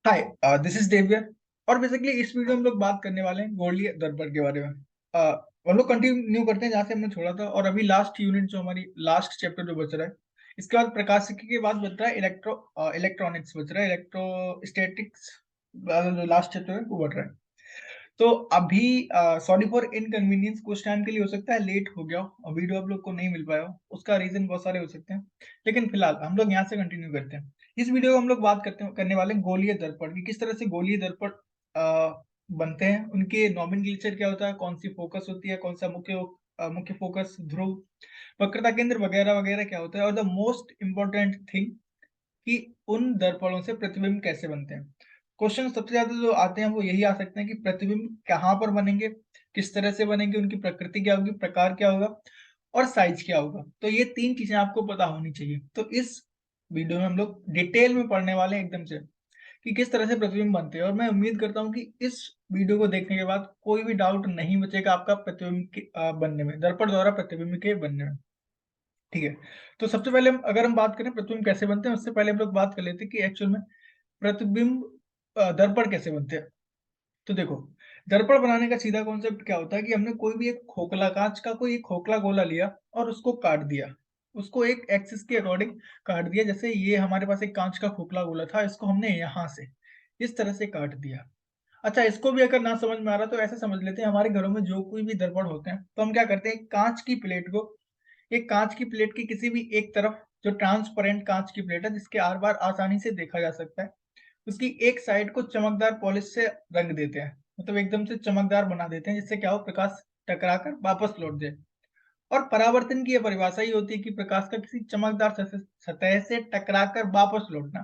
Hi, this is देवियर। और basically इस video में हम लोग बात करने वाले हैं गोल्डी दर्पण के बारे में। हम लोग कंटिन्यू करते हैं जहाँ से हमने छोड़ा था, और अभी लास्ट यूनिट जो हमारी लास्ट चैप्टर जो बच रहा है, इसके बाद प्रकाशिकी के बाद बच रहा है इलेक्ट्रॉनिक्स बच रहा है, इलेक्ट्रोस्टैटिक्स जो लास्ट चैप्टर है वो बच रहा है। तो अभी सॉरी फॉर इनकन्वीनियंस, कुछ टाइम के लिए हो सकता है लेट हो गया हो और वीडियो आप लोग को नहीं मिल पाया हो, उसका रीजन बहुत सारे हो सकते हैं। लेकिन फिलहाल हम लोग यहाँ से कंटिन्यू करते हैं। इस वीडियो में हम लोग बात करने वाले हैं गोलीय दर्पण की, किस तरह से गोलीय दर्पण बनते हैं, उनके नॉमेनक्लेचर क्या होता है, कौन सी फोकस होती है, कौन सा मुख्य फोकस, ध्रुव, वक्रता केंद्र वगैरह वगैरह क्या होता है, और द मोस्ट इंपॉर्टेंट थिंग कि उन दर्पणों से प्रतिबिंब कैसे बनते हैं। क्वेश्चन सबसे ज्यादा जो आते हैं वो यही आ सकते हैं कि प्रतिबिंब कहाँ पर बनेंगे, किस तरह से बनेंगे, उनकी प्रकृति क्या होगी, प्रकार क्या होगा, और साइज क्या होगा। तो ये तीन चीजें आपको पता होनी चाहिए। तो इस वीडियो में हम लोग डिटेल में पढ़ने वाले हैं एकदम से कि किस तरह से प्रतिबिंब बनते हैं, और मैं उम्मीद करता हूँ कि इस वीडियो को देखने के बाद कोई भी डाउट नहीं बचेगा आपका प्रतिबिंब के बनने में, दर्पण द्वारा प्रतिबिंब के बनने में। ठीक है। तो सबसे पहले अगर हम बात करें प्रतिबिंब कैसे बनते हैं, उससे पहले हम लोग बात कर लेते हैं कि एक्चुअल में प्रतिबिंब दर्पण कैसे बनते हैं। तो देखो, दर्पण बनाने का सीधा कॉन्सेप्ट क्या होता है कि हमने कोई भी एक खोखला कांच का कोई एक खोखला गोला लिया और उसको काट दिया, उसको एक एक्सिस के अकॉर्डिंग काट दिया। जैसे ये हमारे पास एक कांच का खोखला गोला था, इसको हमने यहाँ से इस तरह से काट दिया। अच्छा, इसको भी अगर ना समझ में आ रहा तो ऐसे समझ लेते हैं, हमारे घरों में जो कोई भी दर्पण होते हैं तो हम क्या करते हैं, कांच की प्लेट को, एक कांच की प्लेट की किसी भी एक तरफ, जो ट्रांसपेरेंट कांच की प्लेट है जिसके आर पार आसानी से देखा जा सकता है, उसकी एक साइड को चमकदार पॉलिश से रंग देते हैं, मतलब एकदम से चमकदार बना देते हैं, जिससे क्या हो, प्रकाश टकरा कर वापस लौट जाए। और परावर्तन की यह परिभाषा ही होती है कि प्रकाश का किसी चमकदार सतह से टकरा कर वापस लौटना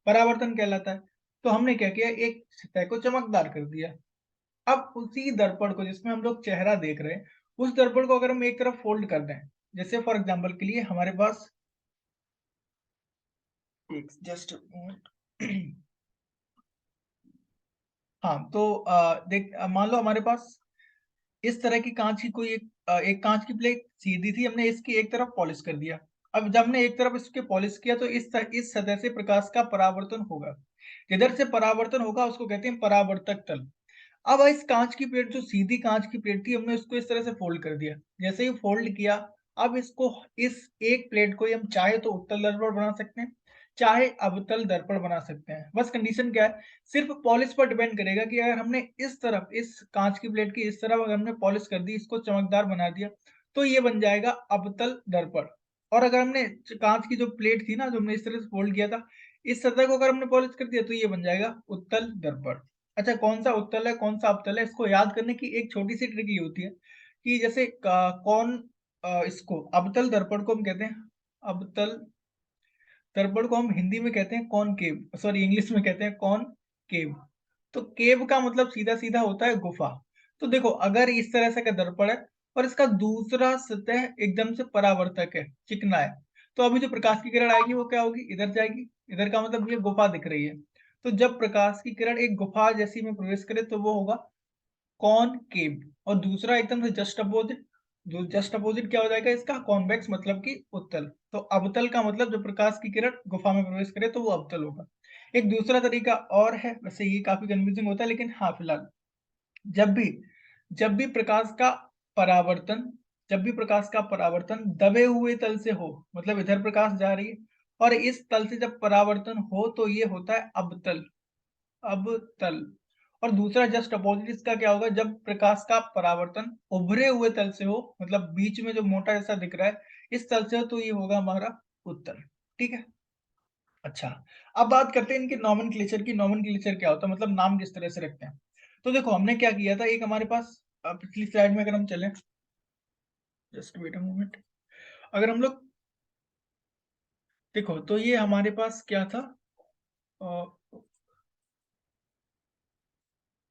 परावर्तन कहलाता है। तो हमने क्या किया, एक सतह को चमकदार कर दिया। अब उसी दर्पण को, जिसमें हम लोग चेहरा देख रहे हैं, उस दर्पण को अगर हम एक तरफ फोल्ड कर दें, जैसे फॉर एग्जाम्पल के लिए हमारे पास एक जस्ट हाँ, तो देख, मान लो हमारे पास इस तरह की कांच की कोई एक कांच की प्लेट सीधी थी, हमने इसकी एक तरफ पॉलिश कर दिया। अब जब हमने एक तरफ इसके पॉलिश किया तो इस सतह से प्रकाश का परावर्तन होगा। जिधर से परावर्तन होगा उसको कहते हैं परावर्तक तल। अब इस कांच की प्लेट, जो सीधी कांच की प्लेट थी, हमने उसको इस तरह से फोल्ड कर दिया। जैसे ही फोल्ड किया, अब इसको, इस एक प्लेट को ही हम चाहे तो उत्तल दर्पण बना सकते हैं, चाहे अवतल दर्पण बना सकते हैं। बस कंडीशन क्या है, सिर्फ पॉलिश पर डिपेंड करेगा कि अगर हमने इस तरफ, इस कांच की प्लेट की इस तरफ अगर हमने पॉलिश कर दी, इसको चमकदार बना दिया, तो ये बन जाएगा अवतल दर्पण। और अगर हमने कांच की जो प्लेट थी ना, जो हमने इस तरह से फोल्ड किया था, इस सतह को अगर हमने पॉलिश कर दिया, तो ये बन जाएगा उत्तल दर्पण। अच्छा, कौन सा उत्तल है कौन सा अवतल है, इसको याद करने की एक छोटी सी ट्रिक ये होती है कि जैसे कौन, इसको अवतल दर्पण को हम कहते हैं, अवतल दर्पण को हम हिंदी में कहते हैं कॉनकेव, सॉरी इंग्लिश में कहते हैं कॉनकेव। तो केव का मतलब सीधा सीधा होता है गुफा। तो देखो, अगर इस तरह से का दर्पण है और इसका दूसरा सतह एकदम से परावर्तक है, चिकना है, तो अभी जो प्रकाश की किरण आएगी वो क्या होगी, इधर जाएगी। इधर का मतलब ये गुफा दिख रही है। तो जब प्रकाश की किरण एक गुफा जैसी में प्रवेश करे तो वो होगा कॉनकेव। और दूसरा एकदम से जस्ट अपोजिट, जो जस्ट अपोजिट क्या हो जाएगा इसका, कॉन्वेक्स, मतलब कि उत्तल। तो अवतल का मतलब जब प्रकाश की किरण गुफा में प्रवेश करे तो वो अवतल होगा। एक दूसरा तरीका और है, वैसे ये काफी कंफ्यूजिंग होता है, लेकिन हाँ फिलहाल, जब भी जब भी प्रकाश का परावर्तन जब भी प्रकाश का परावर्तन दबे हुए तल से हो, मतलब इधर प्रकाश जा रही है और इस तल से जब परावर्तन हो, तो ये होता है अवतल, अवतल। और दूसरा जस्ट अपोजिट इसका क्या होगा, जब प्रकाश का परावर्तन उभरे हुए तल से हो, मतलब बीच में जो मोटा जैसा दिख रहा है इस तल से हो, तो ये होगा हमारा उत्तल। ठीक है। अच्छा, अब बात करते हैं इनके नॉमेनक्लेचर की। नॉमेनक्लेचर क्या होता है, मतलब नाम किस तरह से रखते हैं। तो देखो, हमने क्या किया था, एक हमारे पास पिछली स्लाइड में अगर हम चलें, जस्ट वेट अ मोमेंट, अगर हम लोग देखो तो ये हमारे पास क्या था, अ,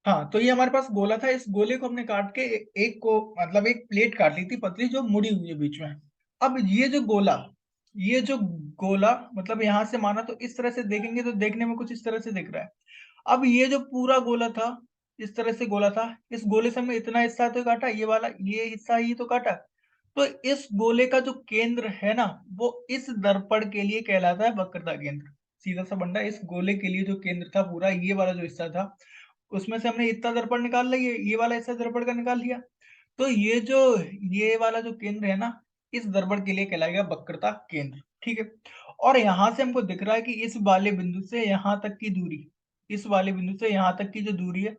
हाँ, तो ये हमारे पास गोला था, इस गोले को हमने काट के एक को, मतलब एक प्लेट काट ली थी पतली, जो मुड़ी हुई है बीच में। अब ये जो गोला मतलब यहाँ से माना तो इस तरह से देखेंगे तो देखने में कुछ इस तरह से दिख रहा है। अब ये जो पूरा गोला था, इस तरह से गोला था, इस गोले से हमने इतना हिस्सा तो काटा, ये वाला ये हिस्सा ही तो काटा। तो इस गोले का जो केंद्र है ना, वो इस दर्पण के लिए कहलाता है वक्रता केंद्र। सीधा सा फंडा, इस गोले के लिए जो केंद्र था पूरा ये वाला जो हिस्सा था, उसमें से हमने इतना दर्पण निकाल लिया, ये वाला हिस्सा दर्पण का निकाल लिया, तो ये वाला जो केंद्र है ना, इस दर्पण के लिए कहलाएगा वक्रता केंद्र। ठीक है, और यहां से हमको दिख रहा है कि इस वाले बिंदु से यहां तक की दूरी, इस वाले बिंदु से यहां तक की जो दूरी है,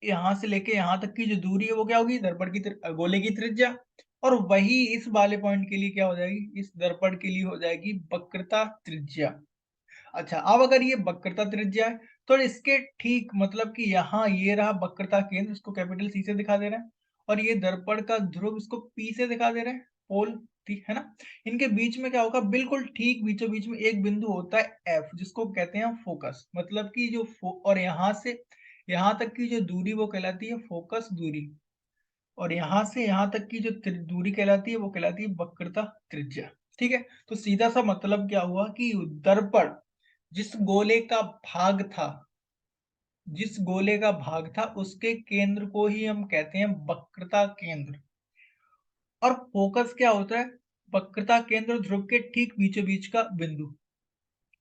यहां से लेके यहां तक की जो दूरी है वो क्या होगी, दर्पण की गोले की त्रिज्या, और वही इस वाले पॉइंट के लिए क्या हो जाएगी, इस दर्पण के लिए हो जाएगी वक्रता त्रिज्या। अच्छा, अब अगर ये वक्रता त्रिज्या है तो इसके ठीक मतलब कि यहाँ ये रहा वक्रता केंद्र, इसको कैपिटल सी से दिखा दे रहे हैं, और ये दर्पण का ध्रुव इसको पी से दिखा दे रहे हैं, पोल, ठीक है ना। इनके बीच में क्या होगा, बिल्कुल ठीक बीचों बीच में एक बिंदु होता है एफ, जिसको कहते हैं फोकस, मतलब कि और यहाँ से यहाँ तक की जो दूरी वो कहलाती है फोकस दूरी, और यहाँ से यहाँ तक की जो दूरी कहलाती है वो कहलाती है वक्रता त्रिज्या। ठीक है, तो सीधा सा मतलब क्या हुआ कि दर्पण जिस गोले का भाग था, जिस गोले का भाग था उसके केंद्र को ही हम कहते हैं वक्रता केंद्र, और फोकस क्या होता है, वक्रता केंद्र ध्रुव के ठीक बीचों बीच का बिंदु,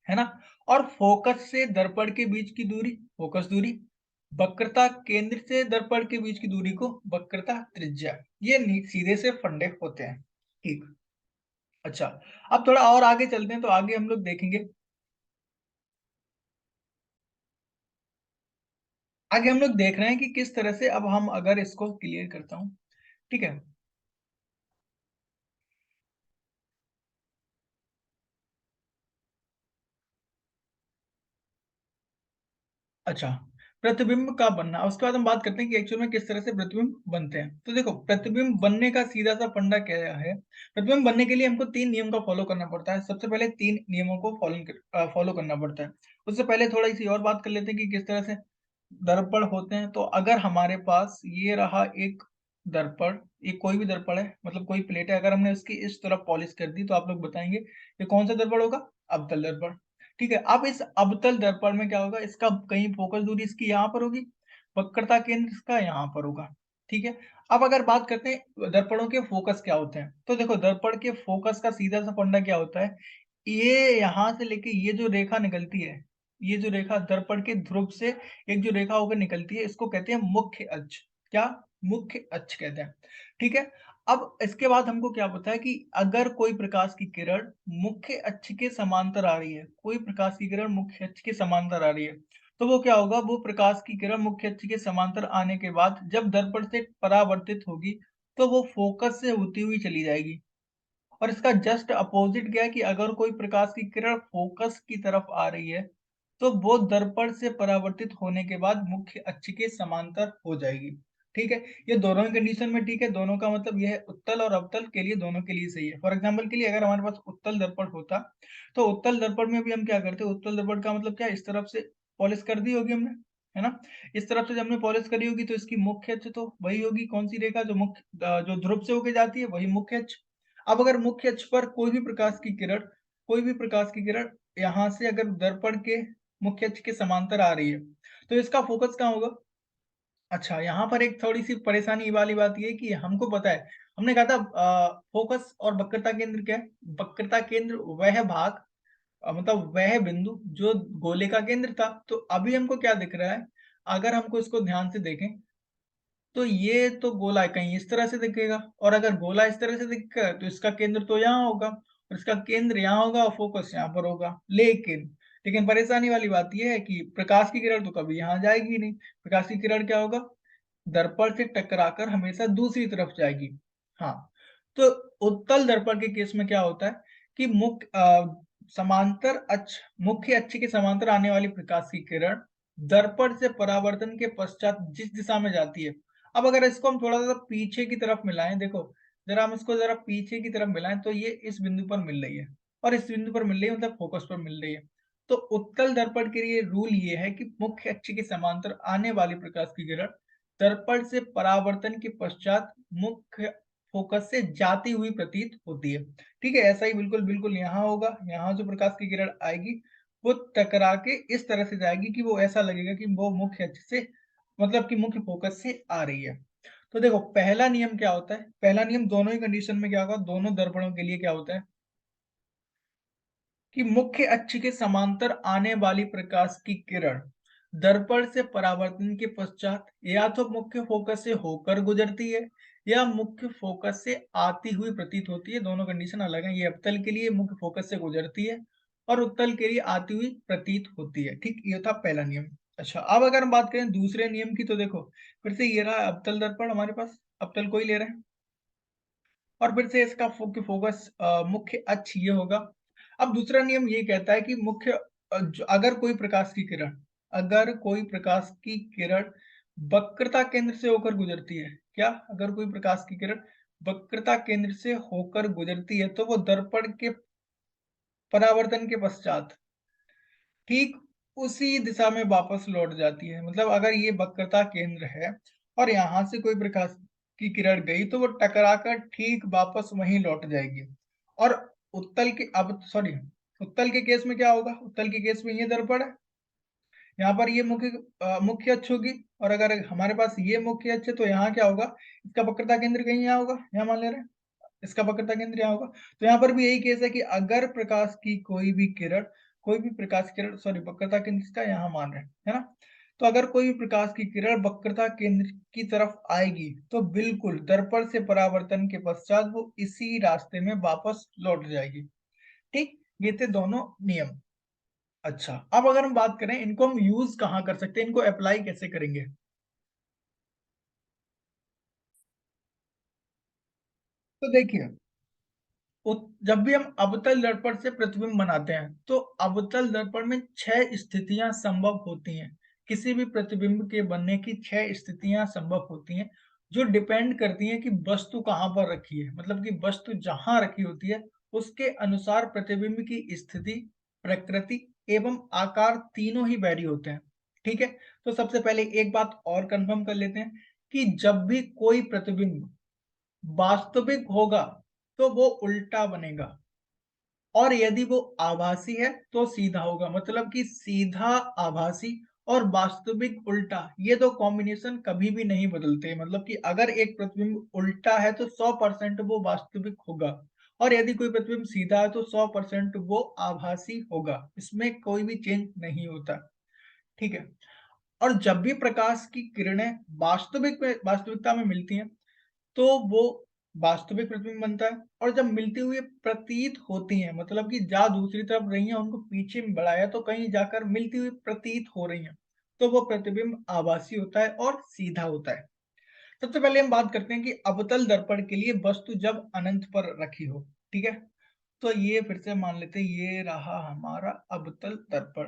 है ना। और फोकस से दर्पण के बीच की दूरी फोकस दूरी, वक्रता केंद्र से दर्पण के बीच की दूरी को वक्रता त्रिज्या, ये सीधे से फंडे होते हैं। ठीक, अच्छा, अब थोड़ा और आगे चलते हैं, तो आगे हम लोग देखेंगे, आगे हम लोग देख रहे हैं कि किस तरह से, अब हम अगर इसको क्लियर करता हूं, ठीक है। अच्छा, प्रतिबिंब का बनना, उसके बाद हम बात करते हैं कि एक्चुअल में किस तरह से प्रतिबिंब बनते हैं। तो देखो, प्रतिबिंब बनने का सीधा सा फंडा क्या है, प्रतिबिंब बनने के लिए हमको 3 नियम का फॉलो करना पड़ता है। सबसे पहले 3 नियमों को फॉलो करना पड़ता है। उससे पहले थोड़ी सी और बात कर लेते हैं कि किस तरह से दर्पण होते हैं। तो अगर हमारे पास ये रहा एक दर्पण, ये कोई भी दर्पण है, मतलब कोई प्लेट है, अगर हमने उसकी इस तरफ पॉलिश कर दी तो आप लोग बताएंगे ये कौन सा दर्पण होगा, अवतल दर्पण। ठीक है, अब इस अवतल दर्पण में क्या होगा, इसका कहीं फोकस दूरी इसकी यहाँ पर होगी, वक्रता केंद्र इसका यहाँ पर होगा। ठीक है, अब अगर बात करते हैं दर्पणों के फोकस क्या होते हैं, तो देखो दर्पण के फोकस का सीधा सा फंडा क्या होता है, ये यहाँ से लेके ये जो रेखा निकलती है, ये जो रेखा दर्पण के ध्रुव से एक जो रेखा होकर निकलती है, इसको कहते हैं मुख्य अक्ष। क्या, मुख्य अक्ष कहते हैं। ठीक है, अब इसके बाद हमको क्या पता है कि अगर कोई प्रकाश की किरण मुख्य अक्ष के समांतर आ रही है, कोई प्रकाश की किरण मुख्य अक्ष के समांतर आ रही है, तो वो क्या होगा, वो प्रकाश की किरण मुख्य अक्ष के समांतर आने के बाद जब दर्पण से परावर्तित होगी तो वो फोकस से होती हुई चली जाएगी। और इसका जस्ट अपोजिट क्या है कि अगर कोई प्रकाश की किरण फोकस की तरफ आ रही है तो वो दर्पण से परावर्तित होने के बाद मुख्य अक्ष के समांतर हो जाएगी। ठीक है, ये दोनों ही कंडीशन में ठीक है, दोनों का मतलब यह है उत्तल और अवतल के लिए दोनों के लिए सही है। फॉर एग्जाम्पल के लिए अगर हमारे पास उत्तल दर्पण होता तो उत्तल दर्पण में भी हम क्या करते, उत्तल दर्पण का मतलब क्या, इस तरफ से पॉलिश कर दी होगी हमने, है ना। इस तरफ से जब हमने पॉलिश करी होगी तो इसकी मुख्य अक्ष तो वही होगी, कौन सी रेखा, जो ध्रुव से होके जाती है वही मुख्य अक्ष। अब अगर मुख्य अक्ष पर कोई भी प्रकाश की किरण यहाँ से अगर दर्पण के मुख्य अक्ष के समांतर आ रही है तो इसका फोकस कहाँ होगा। अच्छा, यहाँ पर एक थोड़ी सी परेशानी वाली बात ये है कि हमको पता है, हमने कहा था फोकस और वक्रता केंद्र क्या है, वक्रता केंद्र वह भाग, मतलब वह बिंदु जो गोले का केंद्र था। तो अभी हमको क्या दिख रहा है, अगर हमको इसको ध्यान से देखें तो ये तो गोला कहीं इस तरह से दिखेगा, और अगर गोला इस तरह से दिखेगा तो इसका केंद्र तो यहाँ होगा, और इसका केंद्र यहाँ होगा और फोकस यहाँ पर होगा। लेकिन परेशानी वाली बात यह है कि प्रकाश की किरण तो कभी यहाँ जाएगी नहीं, प्रकाश की किरण क्या होगा, दर्पण से टकराकर हमेशा दूसरी तरफ जाएगी। हाँ, तो उत्तल दर्पण के केस में क्या होता है कि समांतर अक्ष मुख्य अक्ष के समांतर आने वाली प्रकाश की किरण दर्पण से परावर्तन के पश्चात जिस दिशा में जाती है, अब अगर इसको हम थोड़ा सा पीछे की तरफ मिलाएं, देखो जरा हम इसको जरा पीछे की तरफ मिलाएं तो ये इस बिंदु पर मिल रही है, और इस बिंदु पर मिल रही है मतलब फोकस पर मिल रही है। तो उत्तल दर्पण के लिए रूल ये है कि मुख्य अक्ष के समांतर आने वाली प्रकाश की किरण दर्पण से परावर्तन के पश्चात मुख्य फोकस से जाती हुई प्रतीत होती है। ठीक है, ऐसा ही बिल्कुल बिल्कुल यहाँ होगा, यहाँ जो प्रकाश की किरण आएगी वो टकरा के इस तरह से जाएगी कि वो ऐसा लगेगा कि वो मुख्य अक्ष से, मतलब कि मुख्य फोकस से आ रही है। तो देखो पहला नियम क्या होता है, पहला नियम दोनों ही कंडीशन में क्या होगा, दोनों दर्पणों के लिए क्या होता है, कि मुख्य अक्ष के समांतर आने वाली प्रकाश की किरण दर्पण से परावर्तन के पश्चात या तो मुख्य फोकस से होकर गुजरती है या मुख्य फोकस से आती हुई प्रतीत होती है। दोनों कंडीशन अलग है। ये अवतल के लिए मुख्य फोकस से गुजरती है और उत्तल के लिए आती हुई प्रतीत होती है। ठीक, ये था पहला नियम। अच्छा, अब अगर हम बात करें दूसरे नियम की, तो देखो फिर से ये रहा अवतल दर्पण, हमारे पास अवतल को ही ले रहे हैं और फिर से इसका फोकस मुख्य अक्ष ये होगा। अब दूसरा नियम ये कहता है कि अगर कोई प्रकाश की किरण वक्रता केंद्र से होकर गुजरती है, क्या अगर कोई प्रकाश की किरण वक्रता केंद्र से होकर गुजरती है तो वो दर्पण के परावर्तन के पश्चात ठीक उसी दिशा में वापस लौट जाती है। मतलब अगर ये वक्रता केंद्र है और यहाँ से कोई प्रकाश की किरण गई तो वो टकराकर ठीक वापस वहीं लौट जाएगी। और उत्तल के केस में क्या होगा? उत्तल के केस में ये दर्पण है, यहाँ पर ये मुख्य अक्ष होगी और अगर हमारे पास ये मुख्य अक्ष है तो यहाँ क्या होगा? इसका वक्रता केंद्र कहीं यहाँ होगा, यहाँ मान ले रहे हैं इसका वक्रता केंद्र यहाँ होगा। तो यहाँ पर भी यही केस है कि अगर कोई भी प्रकाश की किरण वक्रता केंद्र इसका यहाँ मान रहे हैं, है ना? तो अगर कोई भी प्रकाश की किरण वक्रता केंद्र की तरफ आएगी तो बिल्कुल दर्पण से परावर्तन के पश्चात वो इसी रास्ते में वापस लौट जाएगी। ठीक, ये थे दोनों नियम। अच्छा, अब अगर हम बात करें इनको हम यूज कहाँ कर सकते हैं, इनको अप्लाई कैसे करेंगे? तो देखिए, जब भी हम अवतल दर्पण से प्रतिबिंब बनाते हैं तो अवतल दर्पण में 6 स्थितियां संभव होती हैं। किसी भी प्रतिबिंब के बनने की 6 स्थितियां संभव होती हैं जो डिपेंड करती हैं कि वस्तु कहाँ पर रखी है। मतलब कि वस्तु जहां रखी होती है उसके अनुसार प्रतिबिंब की स्थिति, प्रकृति एवं आकार तीनों ही वैरी होते हैं। ठीक है, तो सबसे पहले एक बात और कंफर्म कर लेते हैं कि जब भी कोई प्रतिबिंब वास्तविक होगा तो वो उल्टा बनेगा और यदि वो आभासी है तो सीधा होगा। मतलब कि सीधा आभासी और वास्तविक उल्टा, ये दो कॉम्बिनेशन कभी भी नहीं बदलते। मतलब कि अगर एक प्रतिबिंब उल्टा है तो 100% वो वास्तविक होगा और यदि कोई प्रतिबिंब सीधा है तो 100% वो आभासी होगा। इसमें कोई भी चेंज नहीं होता। ठीक है, और जब भी प्रकाश की किरणें वास्तविकता में मिलती हैं तो वो वास्तविक प्रतिबिंब बनता है और जब मिलती हुई प्रतीत होती हैं, मतलब कि जहाँ दूसरी तरफ रही हैं उनको पीछे में बढ़ाया तो कहीं जाकर मिलती हुई प्रतीत हो रही हैं, तो वो प्रतिबिंब आभासी होता है और सीधा होता है। सबसे पहले हम बात करते हैं कि अवतल दर्पण के लिए वस्तु जब अनंत पर रखी हो। ठीक है, तो ये फिर से मान लेते हैं ये रहा हमारा अवतल दर्पण।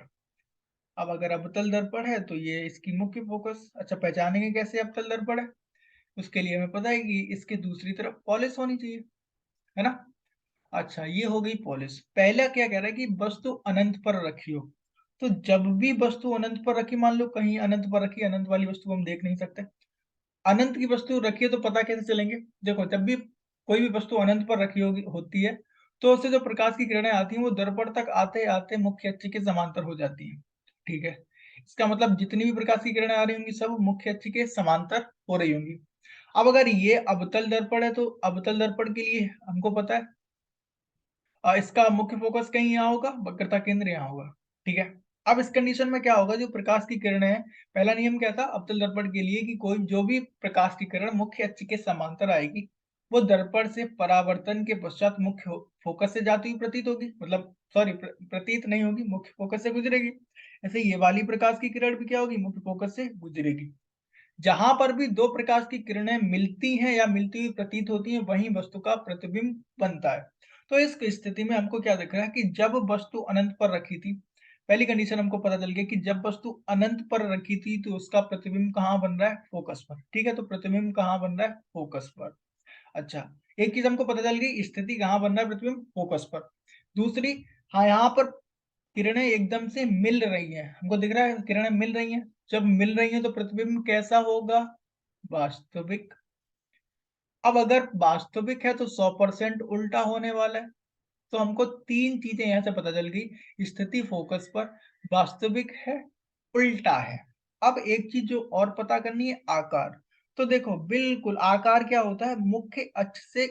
अब अगर अवतल दर्पण है तो ये इसकी मुख्य फोकस। अच्छा, पहचानेंगे कैसे अवतल दर्पण है? उसके लिए हमें पता है कि इसके दूसरी तरफ पॉलिश होनी चाहिए, है ना? अच्छा, ये हो गई पॉलिश। पहला क्या कह रहा है कि वस्तु अनंत पर रखी हो। तो जब भी वस्तु अनंत पर रखी, मान लो कहीं अनंत पर रखी, अनंत वाली वस्तु को हम देख नहीं सकते। अनंत की वस्तु रखी है तो पता कैसे चलेंगे? देखो, जब भी कोई भी वस्तु अनंत पर रखी होती है तो उससे जो प्रकाश की किरणें आती हैं वो दर्पण तक आते आते मुख्य अक्ष के समांतर हो जाती हैं। ठीक है, इसका मतलब जितनी भी प्रकाश की किरणें आ रही होंगी सब मुख्य अक्ष के समांतर हो रही होंगी। अब अगर ये अवतल दर्पण है तो अवतल दर्पण के लिए हमको पता है इसका मुख्य फोकस कहीं यहाँ होगा, वक्रता केंद्र यहाँ होगा। ठीक है, अब इस कंडीशन में क्या होगा? जो प्रकाश की किरणें हैं, पहला नियम क्या था अवतल दर्पण के लिए कि कोई जो भी प्रकाश की किरण मुख्य अक्ष के समांतर आएगी वो दर्पण से परावर्तन के पश्चात मुख्य फोकस से जाती हुई प्रतीत होगी। मतलब प्रतीत नहीं होगी, मुख्य फोकस से गुजरेगी। ऐसे ये वाली प्रकाश की किरण भी क्या होगी? मुख्य फोकस से गुजरेगी। जहां पर भी दो प्रकाश की किरणें मिलती हैं या मिलती हुई प्रतीत होती हैं वहीं वस्तु का प्रतिबिंब बनता है। तो इस स्थिति में हमको क्या दिख रहा है कि जब वस्तु अनंत पर रखी थी, पहली कंडीशन हमको पता चल गया कि जब वस्तु अनंत पर रखी थी तो उसका प्रतिबिंब कहाँ बन रहा है? फोकस पर। ठीक है, तो प्रतिबिंब कहाँ बन रहा है? फोकस पर। अच्छा, एक चीज हमको पता चल गई, स्थिति कहाँ बन रहा है प्रतिबिंब? फोकस पर। दूसरी, हाँ, यहाँ पर किरणें एकदम से मिल रही हैं, हमको दिख रहा है किरणें मिल रही हैं। जब मिल रही हैं तो प्रतिबिंब कैसा होगा? वास्तविक। अब अगर वास्तविक है तो 100% उल्टा होने वाला है। तो हमको तीन चीजें यहां से पता चल गई, स्थिति फोकस पर, वास्तविक है, उल्टा है। अब एक चीज जो और पता करनी है, आकार। तो देखो, बिल्कुल आकार क्या होता है? मुख्य अक्ष से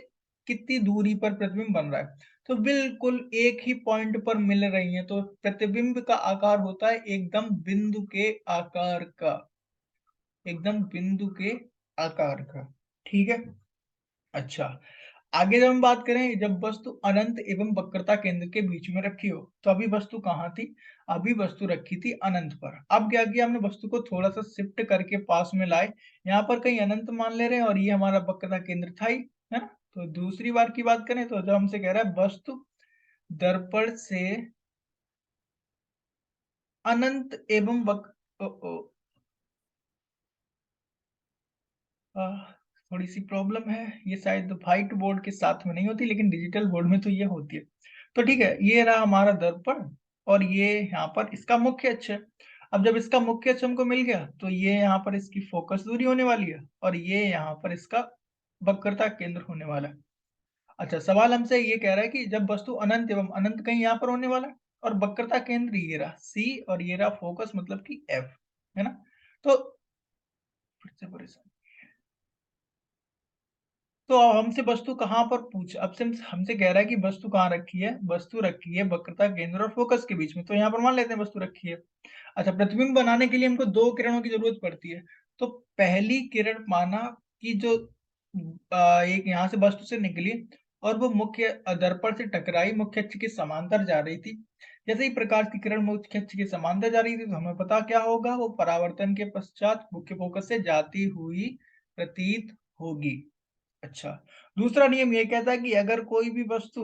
कितनी दूरी पर प्रतिबिंब बन रहा है। तो बिल्कुल एक ही पॉइंट पर मिल रही हैं, तो प्रतिबिंब का आकार होता है एकदम बिंदु के आकार का, एकदम बिंदु के आकार का। ठीक है। अच्छा, आगे जब हम बात करें, जब वस्तु अनंत एवं वक्रता केंद्र के बीच में रखी हो, तो अभी वस्तु कहाँ थी? अभी वस्तु रखी थी अनंत पर। अब क्या किया हमने? वस्तु को थोड़ा सा शिफ्ट करके पास में लाए, यहाँ पर कहीं अनंत मान ले रहे हैं, और ये हमारा वक्रता केंद्र था ही, है ना। तो दूसरी बार की बात करें, तो जब हमसे कह रहा है वस्तु दर्पण से अनंत एवं थोड़ी सी प्रॉब्लम है, ये शायद व्हाइट बोर्ड के साथ में नहीं होती, लेकिन डिजिटल बोर्ड में तो ये होती है। तो ठीक है, ये रहा हमारा दर्पण, और ये यहाँ पर इसका मुख्य अक्ष है। अब जब इसका मुख्य अक्ष हमको मिल गया, तो ये यहाँ पर इसकी फोकस दूरी होने वाली है, और ये यहाँ पर इसका वक्रता केंद्र होने वाला है। अच्छा, सवाल हमसे ये कह रहा है कि जब वस्तु अनंत एवं अनंत कहीं यहाँ पर होने वाला है, और वक्रता केंद्र ये रहा सी, और ये रहा फोकस मतलब कि एफ, है ना। तो फिर से परेशान, तो अब हमसे वस्तु कहाँ पर पूछ, अब से हमसे कह रहा है कि वस्तु कहाँ रखी है? वस्तु रखी है वक्रता केंद्र और फोकस के बीच में, तो यहाँ पर मान लेते हैं वस्तु रखी है। अच्छा, प्रतिबिंब बनाने के लिए हमको दो किरणों की जरूरत पड़ती है। तो पहली किरण माना कि जो एक यहाँ से वस्तु से निकली, और वो मुख्य दर्पण से टकराई, मुख्य अक्ष के समांतर जा रही थी। जैसे ही प्रकाश की किरण मुख्य अक्ष के समांतर जा रही थी, तो हमें पता क्या होगा? वो परावर्तन के पश्चात मुख्य फोकस से जाती हुई प्रतीत होगी। अच्छा, दूसरा नियम ये कहता है कि अगर कोई भी वस्तु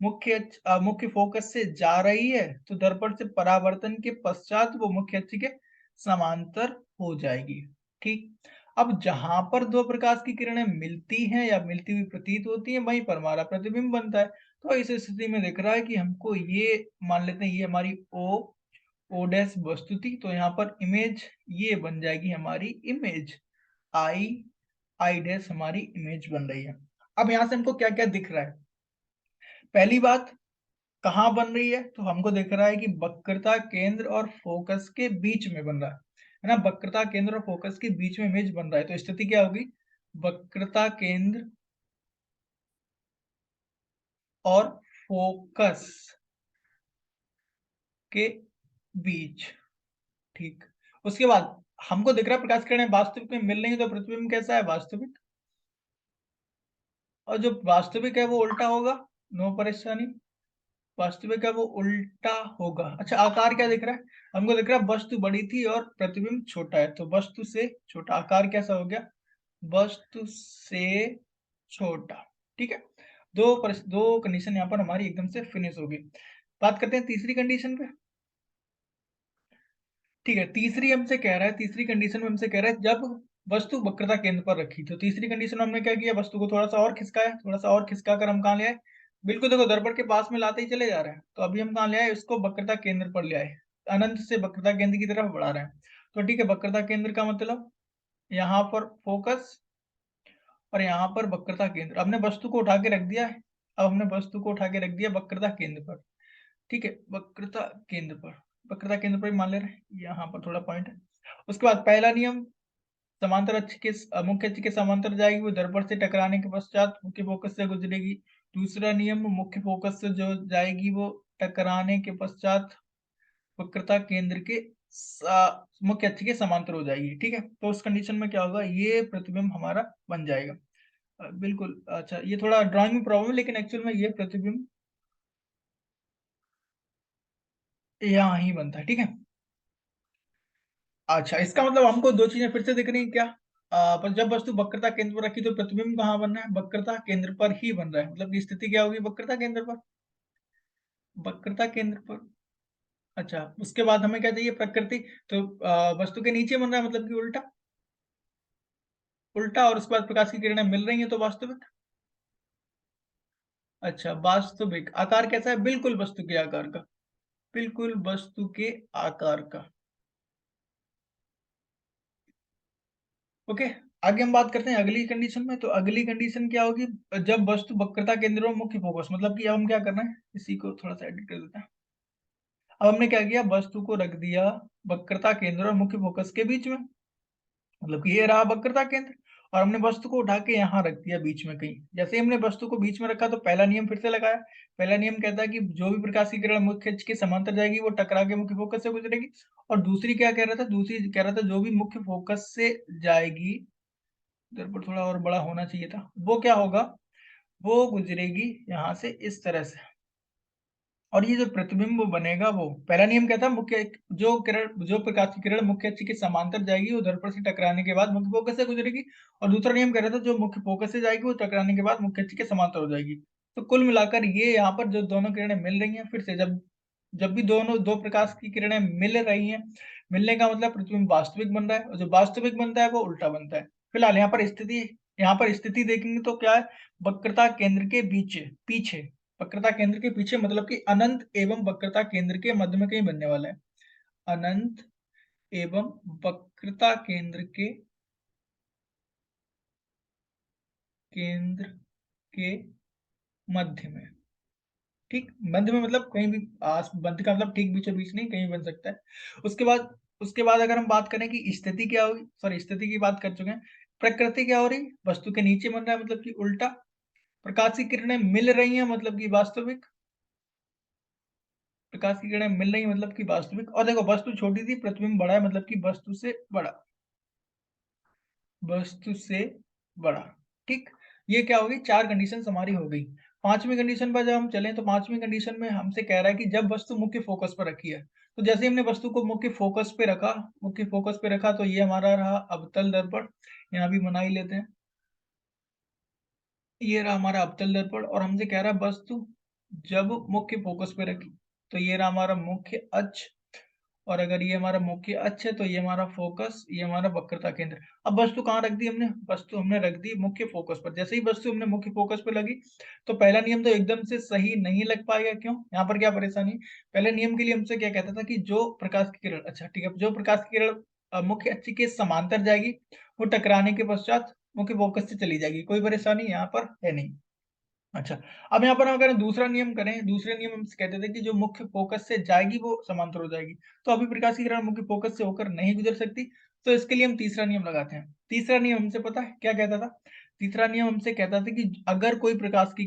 मुख्य फोकस से जा रही है, तो दर्पण से परावर्तन के पश्चात वो मुख्य अक्ष के समांतर हो जाएगी। ठीक। अब जहां पर दो प्रकाश की किरणें मिलती हैं या मिलती हुई प्रतीत होती हैं, वहीं पर हमारा प्रतिबिंब बनता है। तो इस स्थिति में दिख रहा है कि हमको ये मान लेते हैं, ये हमारी ओ डैश वस्तु थी, तो यहाँ पर इमेज ये बन जाएगी हमारी इमेज आई, आई डैश हमारी इमेज बन रही है। अब यहां से हमको क्या क्या दिख रहा है? पहली बात, कहाँ बन रही है? तो हमको दिख रहा है कि वक्रता केंद्र और फोकस के बीच में बन रहा है ना। वक्रता केंद्र और फोकस के बीच में इमेज बन रहा है, तो स्थिति क्या होगी? वक्रता केंद्र और फोकस के बीच। ठीक। उसके बाद हमको दिख रहा है प्रकाश किरणें वास्तविक में मिल रही है, तो प्रतिबिंब कैसा है? वास्तविक। और जो वास्तविक है वो उल्टा होगा, नो परेशानी, वास्तविक है वो उल्टा होगा। अच्छा, आकार क्या दिख रहा है? हमको दिख रहा है वस्तु बड़ी थी और प्रतिबिंब छोटा है, तो वस्तु से छोटा, आकार कैसा हो गया? वस्तु से छोटा। ठीक है। दो कंडीशन यहाँ पर हमारी एकदम से फिनिश होगी। बात करते हैं तीसरी कंडीशन पे। ठीक है, तीसरी हमसे कह रहा है, तीसरी कंडीशन में हमसे कह रहा है जब वस्तु वक्रता केंद्र पर रखी, तो तीसरी कंडीशन में हमने क्या किया? वस्तु को थोड़ा सा और खिसकाया, थोड़ा सा और खिसका कर हम कहाँ ले आए? बिल्कुल देखो, दर्पण के पास में लाते ही चले जा रहे हैं, तो अभी हम कहाँ ले आए? इसको वक्रता केंद्र पर ले आए, अनंत से वक्रता केंद्र की तरफ बढ़ा रहे हैं। तो ठीक है, वक्रता केंद्र का मतलब यहाँ पर फोकस, और यहाँ पर वक्रता केंद्र। हमने वस्तु को उठा के रख दिया है, अब हमने वस्तु को उठा के रख दिया वक्रता केंद्र पर। ठीक है, वक्रता केंद्र पर, वक्रता केंद्र पर ही मान ले रहे हैं, यहाँ पर थोड़ा पॉइंट है। उसके बाद पहला नियम, समांतर अक्ष के मुख्य अक्ष के समांतर जाएगी, वो दर्पण से टकराने के पश्चात मुख्य फोकस से गुजरेगी। दूसरा नियम, मुख्य फोकस से जो जाएगी वो टकराने के पश्चात वक्रता केंद्र के मुख्य अक्ष के समांतर हो जाएगी। ठीक है, तो उस कंडीशन में क्या होगा? ये प्रतिबिंब हमारा बन जाएगा। बिल्कुल। अच्छा, ये थोड़ा ड्राइंग में प्रॉब्लम है, लेकिन एक्चुअल में ये प्रतिबिंब यहाँ ही बनता है। ठीक है। अच्छा, इसका मतलब हमको दो चीजें फिर से दिख रही हैं क्या? पर जब वस्तु वक्रता केंद्र पर रखी, तो प्रतिबिंब कहाँ बन रहा है? वक्रता केंद्र पर ही बन रहा है, मतलब की स्थिति क्या होगी? वक्रता केंद्र पर, वक्रता केंद्र पर। अच्छा, उसके बाद हमें क्या चाहिए? प्रकृति। तो वस्तु के नीचे बन रहा है, मतलब कि उल्टा, उल्टा, और उसके बाद प्रकाश की किरणें मिल रही हैं, तो वास्तविक। अच्छा, वास्तविक आकार कैसा है? बिल्कुल वस्तु के आकार का, बिल्कुल वस्तु के आकार का। ओके। आगे हम बात करते हैं अगली कंडीशन में। तो अगली कंडीशन क्या होगी? जब वस्तु वक्रता केंद्र और मुख्य फोकस, मतलब कि अब हम क्या करना है, इसी को थोड़ा सा एडिट कर देते हैं। अब हमने क्या किया? वस्तु को रख दिया वक्रता केंद्र और मुख्य फोकस के बीच में, मतलब कि ये रहा वक्रता केंद्र, और हमने वस्तु को उठा के यहाँ रख दिया बीच में कहीं। जैसे ही हमने वस्तु को बीच में रखा तो पहला नियम फिर से लगाया। पहला नियम कहता है कि जो भी प्रकाश की किरण मुख्य अक्ष के समांतर जाएगी वो टकरा के मुख्य फोकस से गुजरेगी। और दूसरी क्या कह रहा था, दूसरी कह रहा था जो भी मुख्य फोकस से जाएगी, इधर पर थोड़ा और बड़ा होना चाहिए था, वो क्या होगा, वो गुजरेगी यहाँ से इस तरह से। और ये जो प्रतिबिंब बनेगा, वो पहला नियम क्या था, मुख्य जो प्रकाश की किरण मुख्य अक्ष के समांतर जाएगी वो दर्पण से टकराने के बाद मुख्य फोकस से गुजरेगी। और दूसरा नियम कह रहा था जो मुख्य फोकस से जाएगी वो टकराने के बाद मुख्य अक्ष के समांतर हो जाएगी। तो कुल मिलाकर ये यहाँ पर जो दोनों किरणें मिल रही हैं, फिर से जब जब भी दोनों दो प्रकाश की किरणें मिल रही हैं, मिलने का मतलब प्रतिबिंब वास्तविक बन रहा है, और जो वास्तविक बनता है वो उल्टा बनता है। फिलहाल यहाँ पर स्थिति देखेंगे तो क्या है, वक्रता केंद्र के पीछे वक्रता केंद्र के पीछे मतलब कि अनंत एवं वक्रता केंद्र के मध्य में कहीं बनने वाला है। अनंत एवं वक्रता केंद्र के मध्य में, ठीक मध्य में मतलब कहीं भी, आस मध्य का मतलब ठीक बीचों बीच नहीं, कहीं बन सकता है। उसके बाद अगर हम बात करें कि स्थिति क्या होगी, सॉरी स्थिति की बात कर चुके हैं, प्रकृति क्या हो रही, वस्तु के नीचे बन रहा है मतलब कि उल्टा, प्रकाश की किरणें मिल रही हैं मतलब कि वास्तविक, प्रकाश की किरणें मिल रही है मतलब कि वास्तविक। और देखो वस्तु छोटी थी, प्रतिबिंब बड़ा है मतलब कि वस्तु से बड़ा, ठीक। ये क्या होगी, चार कंडीशन हमारी हो गई। पांचवी कंडीशन पर जब हम चले तो पांचवी कंडीशन में हमसे कह रहा है कि जब वस्तु मुख्य फोकस पर रखी है, तो जैसे ही हमने वस्तु को मुख्य फोकस पे रखा तो ये हमारा रहा अवतल दर्पण, यहाँ भी बना ही लेते हैं। ये रहा हमारा अवतल दर्पण, और हमसे कह रहा है वस्तु जब मुख्य फोकस पे रखी, तो ये रहा हमारा मुख्य अक्ष। और अगर ये हमारा मुख्य अक्ष है तो ये हमारा फोकस, ये हमारा वक्रता केंद्र। अब वस्तु कहाँ रख दी हमने, वस्तु हमने रख दी मुख्य फोकस पर। जैसे ही वस्तु हमने मुख्य फोकस पर लगी तो पहला नियम तो एकदम से सही नहीं लग पाएगा। क्यों, यहाँ पर क्या परेशानी, पहले नियम के लिए हमसे क्या कहता था कि जो प्रकाश की किरण, अच्छा ठीक है, जो प्रकाश की किरण मुख्य अक्ष के समांतर जाएगी वो टकराने के पश्चात मुख्य फोकस से चली जाएगी, कोई परेशानी यहाँ पर है नहीं। अच्छा, अब यहाँ पर हम अगर दूसरा नियम करें, दूसरे नियम हम कहते थे कि जो मुख्य फोकस से जाएगी वो समांतर हो जाएगी, तो अभी प्रकाश की किरण मुख्य फोकस से होकर नहीं गुजर सकती। तो इसके लिए हम तीसरा नियम लगाते हैं। तीसरा नियम हमसे पता है क्या कहता था, तीसरा नियम हमसे कहता था कि अगर कोई प्रकाश की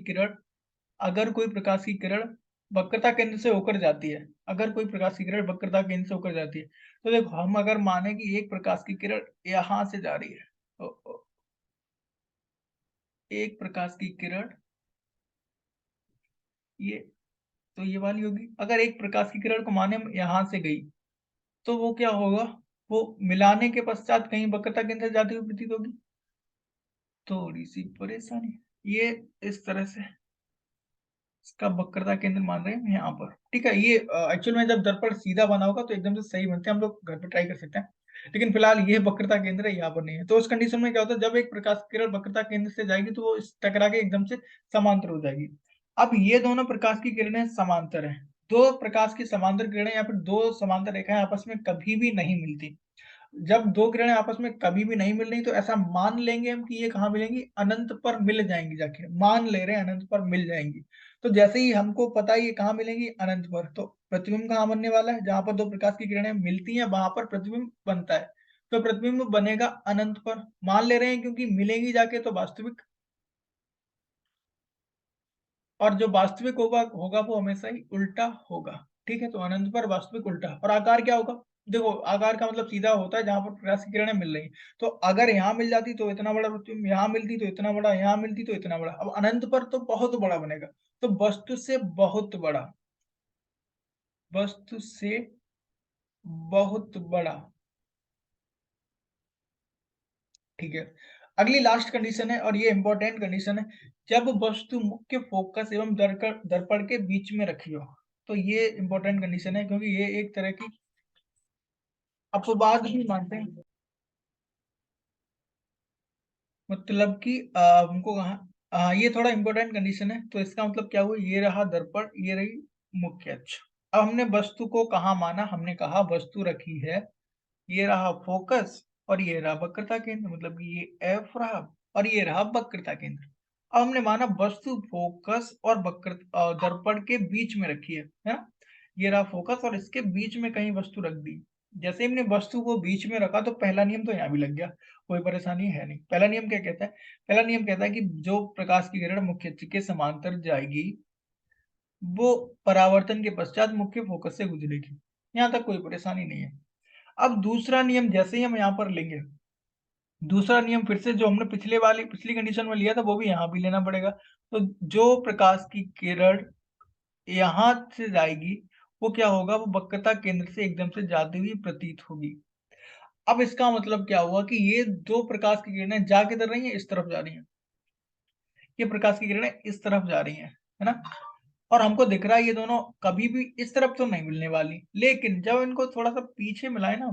किरण वक्रता केंद्र से होकर जाती है, अगर कोई प्रकाश की किरण वक्रता केंद्र से होकर जाती है, तो देखो हम अगर माने कि एक प्रकाश की किरण यहाँ से जा रही है, तो एक प्रकाश की किरण ये, तो ये वाली होगी। अगर एक प्रकाश की किरण को माने हम यहाँ से गई, तो वो क्या होगा, वो मिलाने के पश्चात कहीं वक्रता के अंदर जाती हुई प्रतीत होगी। थोड़ी सी परेशानी, ये इस तरह से इसका वक्रता केंद्र मान रहे हैं यहाँ पर, ठीक है। ये एक्चुअल में जब दर्पण सीधा बना होगा तो एकदम से सही बनते हैं, हम लोग घर पे ट्राई कर सकते हैं। लेकिन फिलहाल ये वक्रता केंद्र है, यहाँ पर नहीं है। तो उस कंडीशन में क्या होता है, जब एक प्रकाश की किरण वक्रता केंद्र से जाएगी तो वो इस टकरा के एकदम से समांतर हो जाएगी। अब ये दोनों प्रकाश की किरणें समांतर हैं, दो प्रकाश की समांतर किरणें या फिर दो समांतर रेखाएं आपस में कभी भी नहीं मिलती। जब दो किरणें आपस में कभी भी नहीं मिल रही तो ऐसा मान लेंगे हम कि ये कहाँ मिलेंगी, अनंत पर मिल जाएंगी, जाके मान ले रहे हैं अनंत पर मिल जाएंगी। तो जैसे ही हमको पता है ये कहाँ मिलेंगी, अनंत पर, तो प्रतिबिंब कहाँ बनने वाला है, जहां पर दो प्रकाश की किरणें मिलती हैं वहां पर प्रतिबिंब बनता है। तो प्रतिबिंब बनेगा अनंत पर, मान ले रहे हैं क्योंकि मिलेंगी जाके तो वास्तविक, और जो वास्तविक होगा होगा वो हमेशा ही उल्टा होगा, ठीक है। तो अनंत पर वास्तविक उल्टा, और आकार क्या होगा, देखो आकार का मतलब सीधा होता है जहां पर प्रकाश की किरणें मिल रही, तो अगर यहाँ मिल जाती तो इतना बड़ा प्रतिबिंब, यहाँ मिलती तो इतना बड़ा, यहाँ मिलती तो इतना बड़ा, अब अनंत पर तो बहुत बड़ा बनेगा। तो वस्तु से बहुत बड़ा, ठीक है। अगली लास्ट कंडीशन है और ये इंपॉर्टेंट कंडीशन है, जब वस्तु मुख्य फोकस एवं दर्पण के बीच में रखी हो। तो ये इंपॉर्टेंट कंडीशन है क्योंकि ये एक तरह की अपवाद भी मानते हैं, मतलब कि हमको कहा, ये थोड़ा इंपॉर्टेंट कंडीशन है। तो इसका मतलब क्या हुआ, ये रहा दर्पण, ये रही मुख्य अक्ष। अब हमने वस्तु को कहाँ माना, हमने कहा वस्तु रखी है, ये रहा फोकस और ये रहा वक्रता केंद्र, मतलब कि ये एफ रहा और ये रहा वक्रता केंद्र। अब हमने माना वस्तु फोकस और वक्र दर्पण के बीच में रखी है ना, ये रहा फोकस और इसके बीच में कहीं वस्तु रख दी। जैसे हमने वस्तु को बीच में रखा तो पहला नियम तो यहाँ भी लग गया, कोई परेशानी है नहीं। पहला नियम क्या कहता है? पहला नियम कहता है कि जो प्रकाश की किरण मुख्य अक्ष के समांतर जाएगी वो परावर्तन के पश्चात मुख्य फोकस से गुजरेगी। यहाँ तक कोई परेशानी नहीं है। अब दूसरा नियम जैसे ही हम यहाँ पर लेंगे, दूसरा नियम फिर से जो हमने पिछली कंडीशन में लिया था वो भी यहाँ भी लेना पड़ेगा। तो जो प्रकाश की किरण यहाँ से जाएगी वो क्या होगा, वो वक्रता केंद्र से एकदम से जाती हुई प्रतीत होगी। अब इसका मतलब क्या हुआ कि ये दो प्रकाश की किरणें जा किधर रही हैं, इस तरफ जा रही हैं। ये प्रकाश की किरणें इस तरफ जा रही हैं, है ना। और हमको दिख रहा है ये दोनों कभी भी इस तरफ तो नहीं मिलने वाली, लेकिन जब इनको थोड़ा सा पीछे मिलाए ना,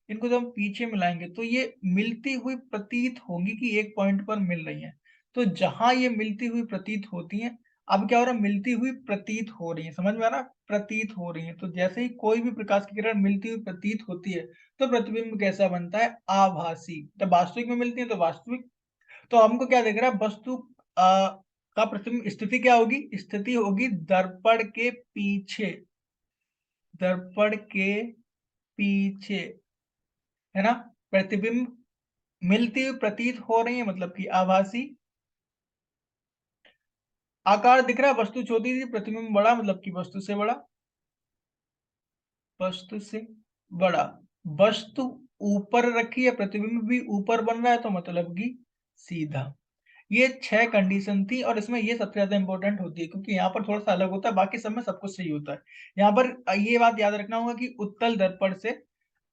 इनको जब हम पीछे मिलाएंगे तो ये मिलती हुई प्रतीत होंगी कि एक पॉइंट पर मिल रही हैं। तो जहां ये मिलती हुई प्रतीत होती हैं, अब क्या हो रहा है, मिलती हुई प्रतीत हो रही है, समझ में आ रहा है? प्रतीत हो रही है। तो जैसे ही कोई भी प्रकाश की किरण मिलती हुई प्रतीत होती है तो प्रतिबिंब कैसा बनता है? आभासी। जब वास्तविक में मिलती है तो वास्तविक। तो हमको क्या दिख रहा है, वस्तु का प्रतिबिंब स्थिति क्या होगी? स्थिति होगी दर्पण के पीछे, दर्पण के पीछे, है ना। प्रतिबिंब मिलती हुई प्रतीत हो रही है मतलब कि आभासी। आकार दिख रहा है, वस्तु छोटी थी, प्रतिबिंब बड़ा मतलब कि वस्तु से बड़ा, वस्तु से बड़ा। वस्तु ऊपर रखी है, प्रतिबिंब भी ऊपर बन रहा है तो मतलब कि सीधा। ये 6 कंडीशन थी और इसमें ये सबसे ज्यादा इंपॉर्टेंट होती है क्योंकि यहाँ पर थोड़ा सा अलग होता है, बाकी सब में सब कुछ सही होता है। यहाँ पर ये बात याद रखना होगा कि उत्तल दर्पण से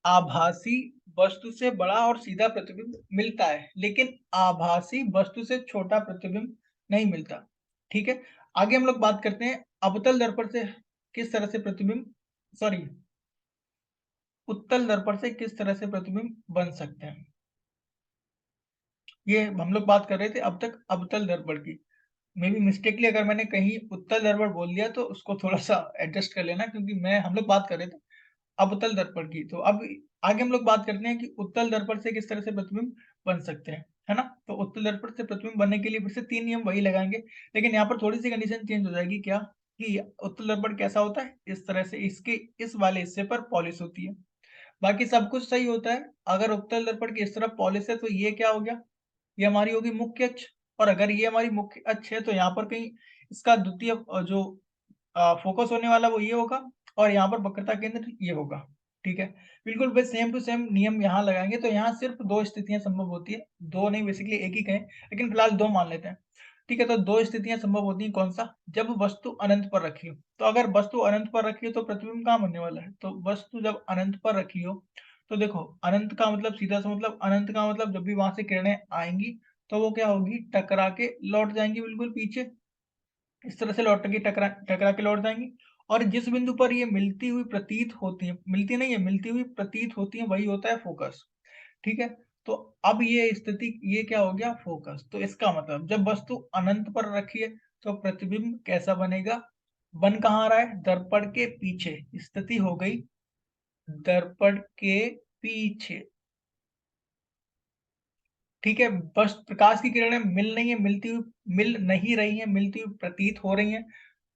आभासी वस्तु से बड़ा और सीधा प्रतिबिंब मिलता है, लेकिन आभासी वस्तु से छोटा प्रतिबिंब नहीं मिलता। ठीक है, आगे हम लोग बात करते हैं अवतल दर्पण से किस तरह से प्रतिबिंब, सॉरी, उत्तल दर्पण से किस तरह से प्रतिबिंब बन सकते हैं। ये हम लोग बात कर रहे थे अब तक अवतल दर्पण की। मे बी मिस्टेकली अगर मैंने कहीं उत्तल दर्पण बोल दिया तो उसको थोड़ा सा एडजस्ट कर लेना, क्योंकि हम लोग बात कर रहे थे अवतल दर्पण की। तो अब आगे हम लोग बात करते हैं कि उत्तल दर्पण से किस तरह से प्रतिबिंब बन सकते हैं, है ना। तो उत्तल दर्पण से प्रतिबिंब बनने के लिए फिर से 3 नियम वही लगाएंगे, लेकिन यहाँ पर थोड़ी सी कंडीशन चेंज हो जाएगी। क्या कि उत्तल दर्पण कैसा होता है, इस तरह से इसके इस वाले हिस्से पर पॉलिश होती है, बाकी सब कुछ सही होता है। अगर उत्तल दर्पण की इस तरफ पॉलिश है तो ये क्या हो गया, ये हमारी होगी मुख्य अक्ष। और अगर ये हमारी मुख्य अक्ष है तो यहाँ पर कहीं इसका द्वितीय जो फोकस होने वाला वो ये होगा, और यहाँ पर वक्रता केंद्र ये होगा। ठीक है, बिल्कुल बस सेम टू सेम नियम यहाँ लगाएंगे। तो यहाँ सिर्फ 2 स्थितियां संभव होती है, 2 नहीं बेसिकली एक ही कहें, लेकिन फिलहाल 2 मान लेते हैं। ठीक है, तो 2 स्थितियां संभव होती हैं, कौन सा? जब वस्तु अनंत पर रखी हो। तो अगर वस्तु अनंत पर रखी हो तो प्रतिबिंब कहाँ बनने वाला है? तो वस्तु जब अनंत पर रखी हो तो देखो, अनंत का मतलब सीधा सा मतलब, अनंत का मतलब जब भी वहां से किरणें आएंगी तो वो क्या होगी, टकरा के लौट जाएंगी बिल्कुल पीछे, इस तरह से लौट के टकरा टकरा के लौट जाएंगी। और जिस बिंदु पर ये मिलती हुई प्रतीत होती है, मिलती नहीं है, मिलती हुई प्रतीत होती है, वही होता है फोकस। ठीक है, तो अब ये स्थिति, ये क्या हो गया, फोकस। तो इसका मतलब जब वस्तु अनंत पर रखी है तो प्रतिबिंब कैसा बनेगा? बन कहाँ रहा है? दर्पण के पीछे। स्थिति हो गई दर्पण के पीछे। ठीक है, बस प्रकाश की किरणें मिल नहीं रही हैं, मिलती हुई प्रतीत हो रही हैं,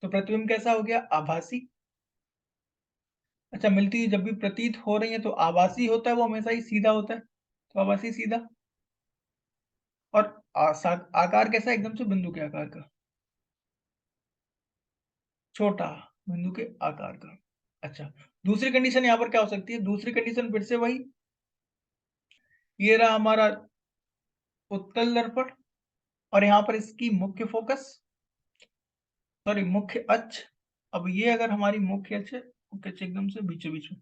तो प्रतिबिंब कैसा हो गया? आभासी। अच्छा, मिलती हुई जब भी प्रतीत हो रही है तो आभासी होता है, वो हमेशा ही सीधा होता है, तो आभासी सीधा। और आकार कैसा? एकदम से बिंदु के आकार का, छोटा, बिंदु के आकार का। अच्छा, दूसरी कंडीशन यहाँ पर क्या हो सकती है? दूसरी कंडीशन फिर से वही, ये रहा हमारा उत्तल दर्पण, और यहाँ पर इसकी मुख्य फोकस, सॉरी मुख्य अक्ष। अब ये अगर हमारी मुख्य अक्ष है, मुख्य अक्ष एकदम से बीचों बीच में,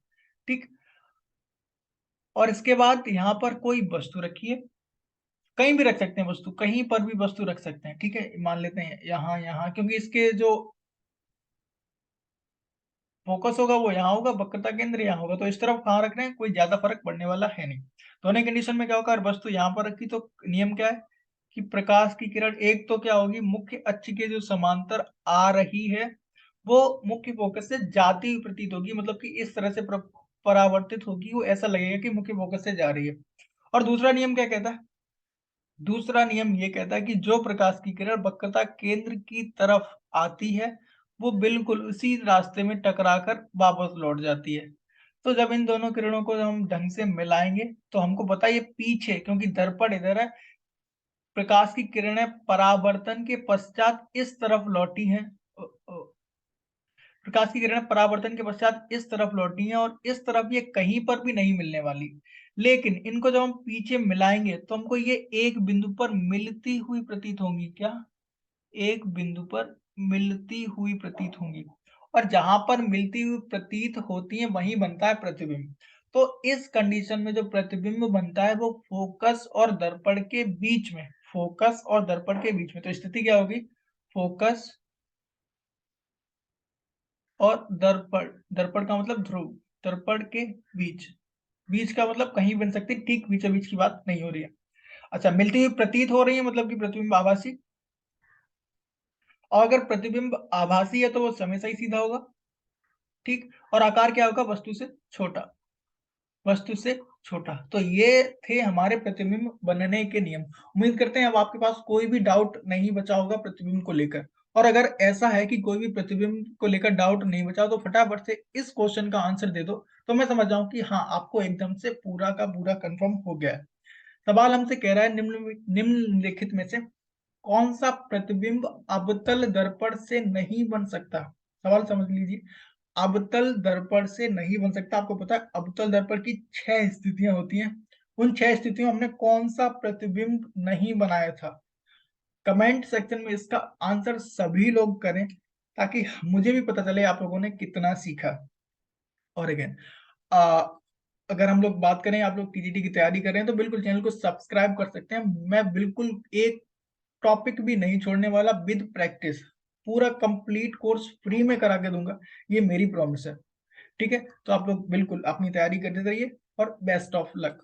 ठीक। और इसके बाद यहाँ पर कोई वस्तु रखी है, कहीं भी रख सकते हैं वस्तु, कहीं पर भी वस्तु रख सकते हैं। ठीक है, मान लेते हैं यहाँ यहाँ, क्योंकि इसके जो फोकस होगा वो यहाँ होगा, वक्रता केंद्र यहाँ होगा, तो इस तरफ कहाँ रख रहे हैं, कोई ज्यादा फर्क पड़ने वाला है नहीं। दोनों कंडीशन में क्या होगा, वस्तु यहाँ पर रखी तो नियम क्या है कि प्रकाश की किरण एक तो क्या होगी, मुख्य अक्ष के जो समांतर आ रही है वो मुख्य फोकस से जाती हुई प्रतीत होगी, मतलब कि इस तरह से परावर्तित होगी, वो ऐसा लगेगा कि मुख्य फोकस से जा रही है। और दूसरा नियम क्या कहता है? दूसरा नियम ये कहता है कि जो प्रकाश की किरण वक्रता केंद्र की तरफ आती है वो बिल्कुल उसी रास्ते में टकराकर वापस लौट जाती है। तो जब इन दोनों किरणों को जब हम ढंग से मिलाएंगे तो हमको पता है ये पीछे, क्योंकि दर्पण इधर है, प्रकाश की किरणें परावर्तन के पश्चात इस तरफ लौटी हैं। प्रकाश की किरणें परावर्तन के पश्चात इस तरफ लौटी हैं और इस तरफ ये कहीं पर भी नहीं मिलने वाली। लेकिन इनको जब हम पीछे मिलाएंगे तो हमको ये एक बिंदु पर मिलती हुई प्रतीत होंगी। क्या? एक बिंदु पर मिलती हुई प्रतीत होंगी। और जहां पर मिलती हुई प्रतीत होती है वहीं बनता है प्रतिबिंब। तो इस कंडीशन में जो प्रतिबिंब बनता है वो फोकस और दर्पण के बीच में, फोकस और दर्पण के बीच में, तो स्थिति क्या होगी? फोकस और दर्पण, दर्पण का मतलब ध्रुव, दर्पण के बीच, बीच का मतलब कहीं बन सकती, ठीक बीचों बीच की बात नहीं हो रही है। अच्छा, मिलती हुई प्रतीत हो रही है मतलब कि प्रतिबिंब आभासी। और अगर प्रतिबिंब आभासी है तो वो समय से ही सीधा होगा, ठीक। और आकार क्या होगा? वस्तु से छोटा, वस्तु से छोटा। तो ये थे हमारे प्रतिबिंब बनने के नियम। उम्मीद करते हैं अब आपके पास कोई भी डाउट नहीं बचा होगा प्रतिबिंब को लेकर। और अगर ऐसा है कि कोई भी प्रतिबिंब को लेकर डाउट नहीं बचा तो फटाफट से इस क्वेश्चन का आंसर दे दो, तो मैं समझ जाऊं कि हाँ, आपको एकदम से पूरा का पूरा कंफर्म हो गया है। सवाल हमसे कह रहा है निम्नलिखित में से कौन सा प्रतिबिंब अवतल दर्पण से नहीं बन सकता? सवाल समझ लीजिए, अवतल दर्पण से नहीं बन सकता। आपको पता है अवतल दर्पण की 6 स्थितियां होती हैं। उन 6 स्थितियों में हमने कौन सा प्रतिबिंब नहीं बनाया था? कमेंट सेक्शन में इसका आंसर सभी लोग करें ताकि मुझे भी पता चले आप लोगों ने कितना सीखा। और अगेन, अगर हम लोग बात करें, आप लोग टीजीटी की तैयारी कर रहे हैं तो बिल्कुल चैनल को सब्सक्राइब कर सकते हैं। मैं बिल्कुल एक टॉपिक भी नहीं छोड़ने वाला, विद प्रैक्टिस पूरा कंप्लीट कोर्स फ्री में करा के दूंगा, ये मेरी प्रॉमिस है। ठीक है, तो आप लोग बिल्कुल अपनी तैयारी करते रहिए और बेस्ट ऑफ लक।